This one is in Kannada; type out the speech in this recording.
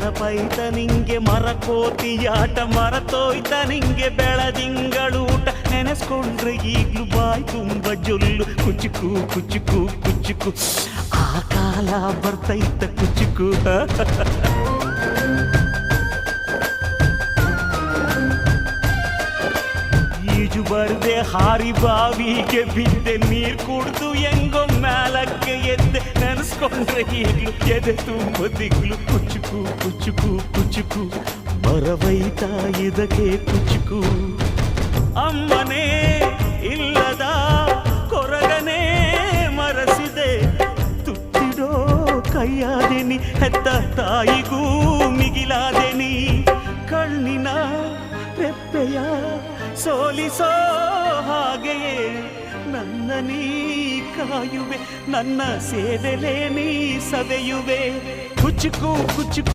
ನೆನಪೈತ ನಿಂಗೆ ಮರಕೋತಿಯಾಟ ಮರತೋಯ್ತ ನಿಂಗೆ ಬೆಳದಿಂಗಳೂಟ ನೆನೆಸ್ಕೊಂಡ್ರೆ ಈಗ್ಲೂ ಬಾಯ್ ತುಂಬ ಜೊಲ್ಲು ಕುಚುಕು ಕುಚುಕು ಕುಚುಕು ಆ ಕಾಲ ಬರ್ತೈತ ಕುಚುಕು ಈಜು ಬರ್ದೆ ಹಾರಿ ಬಾವಿಗೆ ಬಿದ್ದೆ ನೀರ್ ಕುಡ್ದು ಹೆಂಗೋ ಮ್ಯಾಲಕ್ಕೆ ಎದ್ದೆ ನೆನೆಸ್ಕೊಂಡ್ರೆ ಈಗ್ಲು ಎದೆ ತುಂಬ ದಿಗ್ಲು ಕುಚುಕು ಕುಚುಕು ಕುಚುಕು ಬರವೈತ ಇದಕ್ಕೆ ಕುಚುಕು ಅಮ್ಮನೇ ಇಲ್ಲದ ಕೊರಗನೇ ಮರಸಿದೆ ತುತ್ತಿಡೋ ಕೈಯಾದೆನಿ ಹೆತ್ತ ತಾಯಿಗೂ ಮಿಗಿಲಾದೆನಿ ಕಣ್ಣಿನ ರೆಪ್ಪೆಯ ಸೋಲಿಸೋ ಹಾಗೆಯೇ ನನ್ನ ನೀ ಕಾಯುವೆ ನನ್ನ ಸೇವೆಲೇ ನೀ ಸವೆಯುವೆ ಕುಚುಕು ಕುಚುಕು